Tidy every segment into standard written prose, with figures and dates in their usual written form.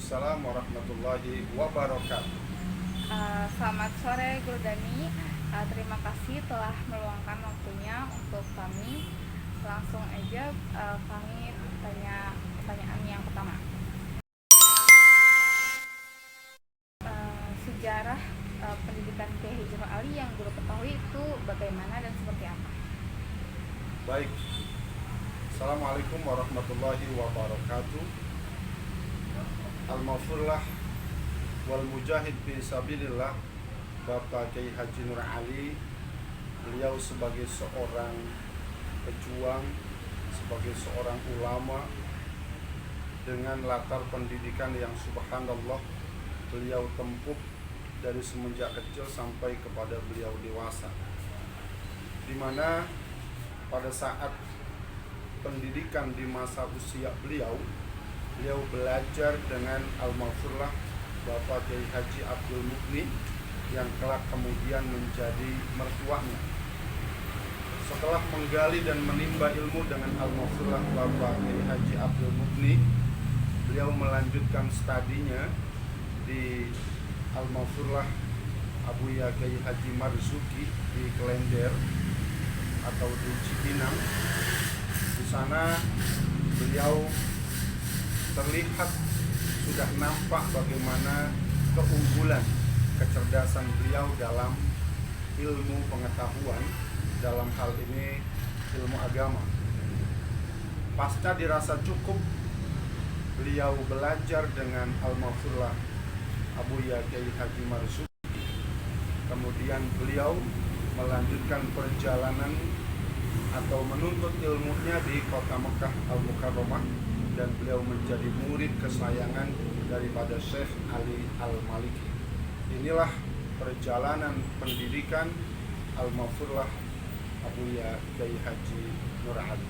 Waalaikumsalam warahmatullahi wabarakatuh. Selamat sore Guru Dani. Terima kasih telah meluangkan waktunya untuk kami. Langsung aja kami tanya pertanyaan yang pertama. Sejarah pendidikan Kiai Haji Nur Ali yang Guru ketahui itu bagaimana dan seperti apa? Baik. Assalamualaikum warahmatullahi wabarakatuh. Al-Maghfurlah wal Mujahid fi Sabilillah, Bapak Kiai Haji Nur Ali. Beliau sebagai seorang pejuang, sebagai seorang ulama dengan latar pendidikan yang subhanallah beliau tempuh dari semenjak kecil sampai kepada beliau dewasa, di mana pada saat pendidikan di masa usia beliau belajar dengan Al-Maghfurlah Bapak Kiai Haji Abdul Mukni yang kelak kemudian menjadi mertuanya. Setelah menggali dan menimba ilmu dengan Al-Maghfurlah Bapak Kiai Haji Abdul Mukni, beliau melanjutkan studinya di Al-Maghfurlah Abuya Kiai Haji Marzuki di Klender atau di Cipinang. Di sana beliau terlihat sudah nampak bagaimana keunggulan kecerdasan beliau dalam ilmu pengetahuan, dalam hal ini ilmu agama. Pasca dirasa cukup, beliau belajar dengan Al-Maghfurlah Abuya Kiai Haji Marzuki. Kemudian beliau melanjutkan perjalanan atau menuntut ilmunya di kota Mekah Al-Mukarramah, dan beliau menjadi murid kesayangan daripada Syekh Ali Al-Maliki. Inilah perjalanan pendidikan Al-Maghfurlah Abuya Kiai Haji Nur Ali.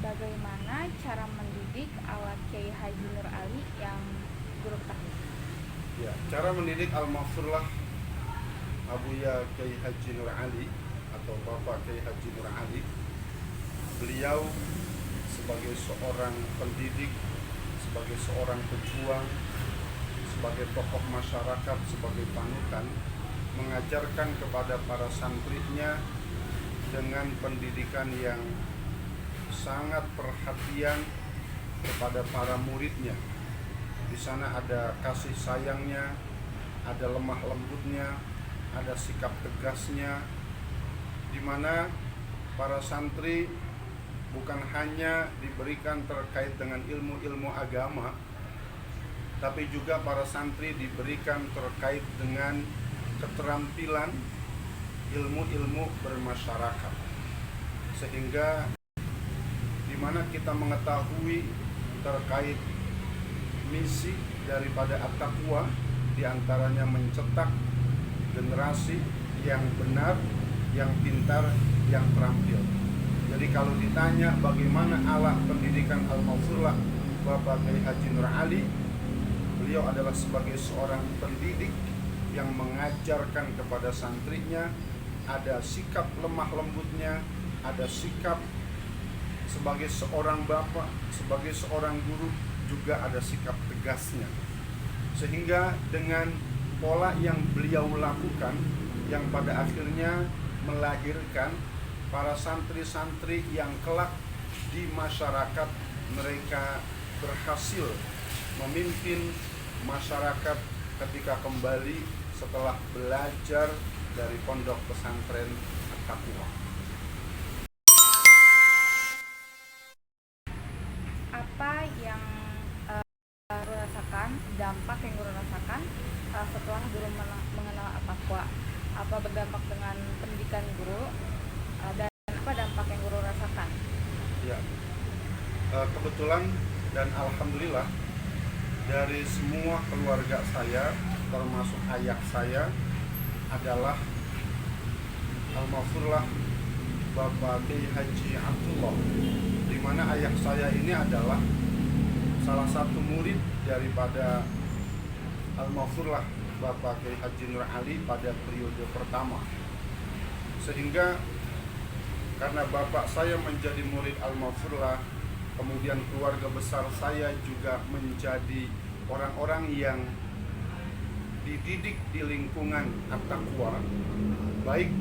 Bagaimana cara mendidik ala Kiai Haji Nur Ali yang Guru ketahui? Ya, cara mendidik Al-Maghfurlah Abuya Kiai Haji Nur Ali atau Bapak Kiai Haji Nur Ali, beliau sebagai seorang pendidik, sebagai seorang pejuang, sebagai tokoh masyarakat, sebagai panutan, mengajarkan kepada para santrinya dengan pendidikan yang sangat perhatian kepada para muridnya. Di sana ada kasih sayangnya, ada lemah lembutnya, ada sikap tegasnya, di mana para santri bukan hanya diberikan terkait dengan ilmu-ilmu agama, tapi juga para santri diberikan terkait dengan keterampilan ilmu-ilmu bermasyarakat, sehingga di mana kita mengetahui terkait misi daripada At-Taqwa, diantaranya mencetak generasi yang benar, yang pintar, yang terampil. Jadi kalau ditanya bagaimana ala pendidikan Al-Maghfurlah Bapak Kiai Haji Nur Ali, beliau adalah sebagai seorang pendidik yang mengajarkan kepada santrinya, ada sikap lemah lembutnya, ada sikap sebagai seorang bapak, sebagai seorang guru, juga ada sikap tegasnya. Sehingga dengan pola yang beliau lakukan, yang pada akhirnya melahirkan para santri-santri yang kelak di masyarakat mereka berhasil memimpin masyarakat ketika kembali setelah belajar dari pondok pesantren At-Taqwa. Apa yang Guru rasakan, dampak yang Guru rasakan setelah Guru mengenal At-Taqwa? Apa berdampak dengan pendidikan Guru, dan apa dampak yang Guru rasakan? Ya, kebetulan dan alhamdulillah dari semua keluarga saya, termasuk ayah saya, adalah Al-Maghfurlah Bapak Kiai Haji Abdullah, di mana ayah saya ini adalah salah satu murid daripada Al-Maghfurlah Bapak Kiai Haji Nur Ali pada periode pertama. Sehingga karena bapak saya menjadi murid Al-Maghfurlah kemudian keluarga besar saya juga menjadi orang-orang yang dididik di lingkungan at-taqwa, baik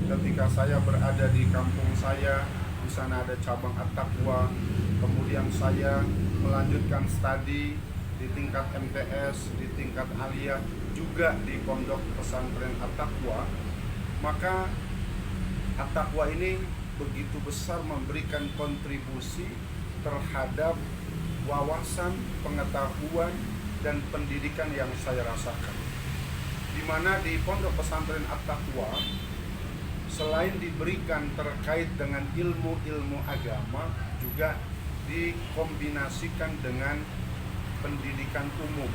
ketika saya berada di kampung saya, di sana ada cabang at-taqwa, kemudian saya melanjutkan studi di tingkat MTS, di tingkat aliyah, juga di pondok pesantren at-taqwa, maka at-taqwa ini begitu besar memberikan kontribusi terhadap wawasan, pengetahuan, dan pendidikan yang saya rasakan. Di mana di pondok pesantren at-taqwa, selain diberikan terkait dengan ilmu-ilmu agama, juga dikombinasikan dengan pendidikan umum.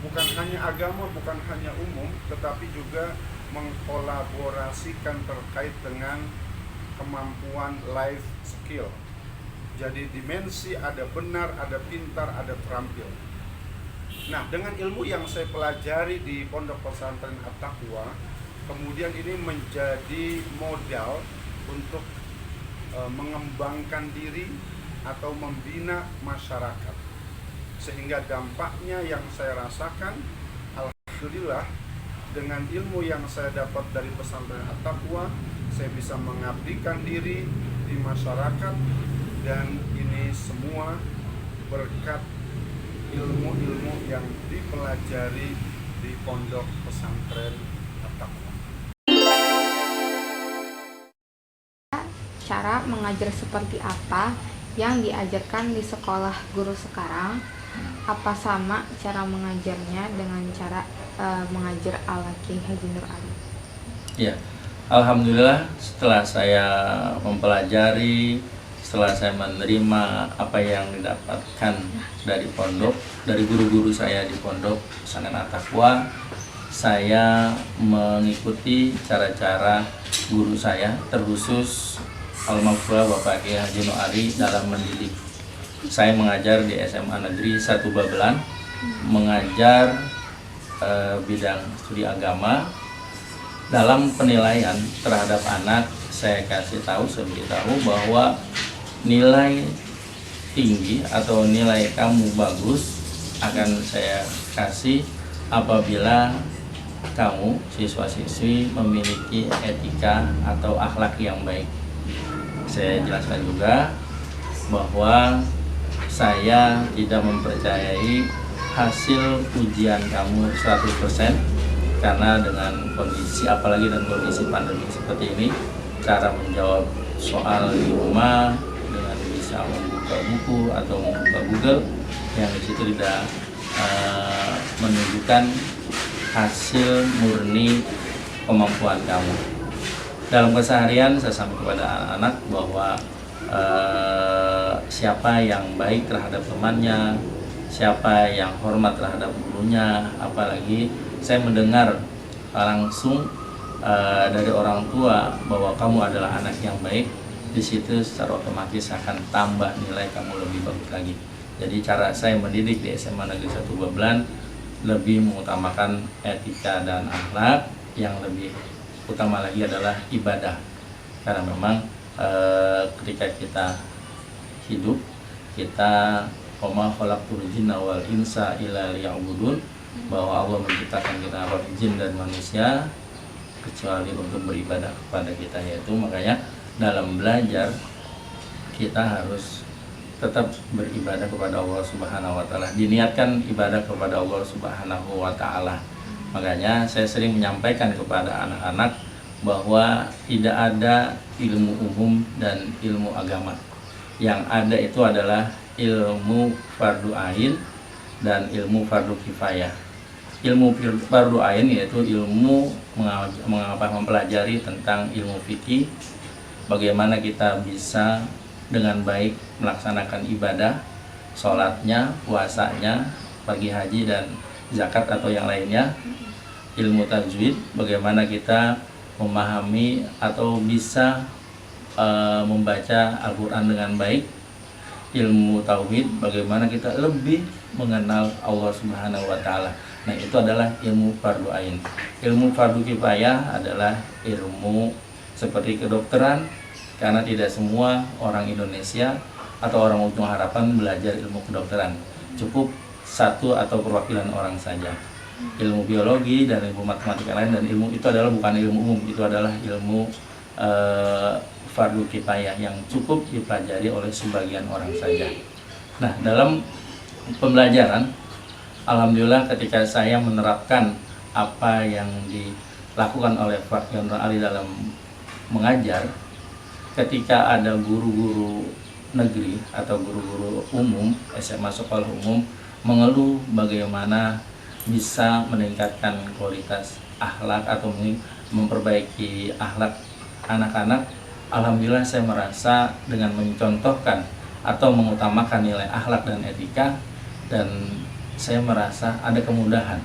Bukan hanya agama, bukan hanya umum, tetapi juga mengkolaborasikan terkait dengan kemampuan life skill. Jadi dimensi ada benar, ada pintar, ada terampil. Nah, dengan ilmu yang saya pelajari di pondok pesantren at-taqwa, kemudian ini menjadi modal untuk mengembangkan diri atau membina masyarakat. Sehingga dampaknya yang saya rasakan, alhamdulillah, dengan ilmu yang saya dapat dari pesantren at-taqwa, saya bisa mengabdikan diri di masyarakat, dan ini semua berkat ilmu-ilmu yang dipelajari di pondok pesantren at-taqwa. Cara mengajar seperti apa yang diajarkan di sekolah guru sekarang? Apa sama cara mengajarnya dengan cara mengajar ala Kiai Haji Nur Ali? Ya, alhamdulillah setelah saya mempelajari, setelah saya menerima apa yang didapatkan dari pondok, dari guru-guru saya di pondok pesantren at-taqwa, saya mengikuti cara-cara guru saya, terkhusus almarhum Bapak Kiai Haji Nur Ali dalam mendidik. Saya mengajar di SMA Negeri 1 Babelan, mengajar bidang studi agama. Dalam penilaian terhadap anak, saya kasih tahu, saya beritahu bahwa nilai tinggi atau nilai kamu bagus akan saya kasih apabila kamu siswa-siswi memiliki etika atau akhlak yang baik. Saya jelaskan juga bahwa saya tidak mempercayai hasil ujian kamu 100%, karena dengan kondisi, apalagi dengan kondisi pandemi seperti ini, cara menjawab soal di rumah dengan bisa membuka buku atau membuka Google yang disitu tidak menunjukkan hasil murni kemampuan kamu. Dalam keseharian saya sampaikan kepada anak-anak bahwa siapa yang baik terhadap temannya, siapa yang hormat terhadap gurunya, apalagi saya mendengar langsung dari orang tua bahwa kamu adalah anak yang baik, di situ secara otomatis akan tambah nilai kamu lebih bagus lagi. Jadi cara saya mendidik di SMA Negeri 1 Babelan lebih mengutamakan etika dan akhlak, yang lebih utama lagi adalah ibadah. Karena memang ketika kita hidup, kita wama khalaqtul jinna wal insa illa liya'budun, bahwa Allah menciptakan kita jin dan manusia kecuali untuk beribadah kepada kita, yaitu makanya dalam belajar kita harus tetap beribadah kepada Allah Subhanahu wa taala, diniatkan ibadah kepada Allah Subhanahu wa taala. Makanya saya sering menyampaikan kepada anak-anak bahwa tidak ada ilmu umum dan ilmu agama. Yang ada itu adalah ilmu fardu ain dan ilmu fardu kifayah. Ilmu fardu ain yaitu ilmu mempelajari tentang ilmu fikih, bagaimana kita bisa dengan baik melaksanakan ibadah, sholatnya, puasanya, pagi haji dan zakat atau yang lainnya. Ilmu tajwid, bagaimana kita memahami atau bisa membaca Al-Quran dengan baik. Ilmu tauhid, bagaimana kita lebih mengenal Allah Subhanahu wa taala. Nah, itu adalah ilmu fardu ain. Ilmu fardu kifayah adalah ilmu seperti kedokteran, karena tidak semua orang Indonesia atau orang ujung harapan belajar ilmu kedokteran. Cukup satu atau perwakilan orang saja. Ilmu biologi dan ilmu matematika lain, dan ilmu itu adalah bukan ilmu umum, itu adalah ilmu fardu kifayah yang cukup dipelajari oleh sebagian orang saja. Nah, dalam pembelajaran, alhamdulillah ketika saya menerapkan apa yang dilakukan oleh Pak General Ali dalam mengajar, ketika ada guru-guru negeri atau guru-guru umum, SMA sekolah umum, mengeluh bagaimana bisa meningkatkan kualitas akhlak atau memperbaiki akhlak anak-anak, alhamdulillah saya merasa dengan mencontohkan atau mengutamakan nilai akhlak dan etika, dan saya merasa ada kemudahan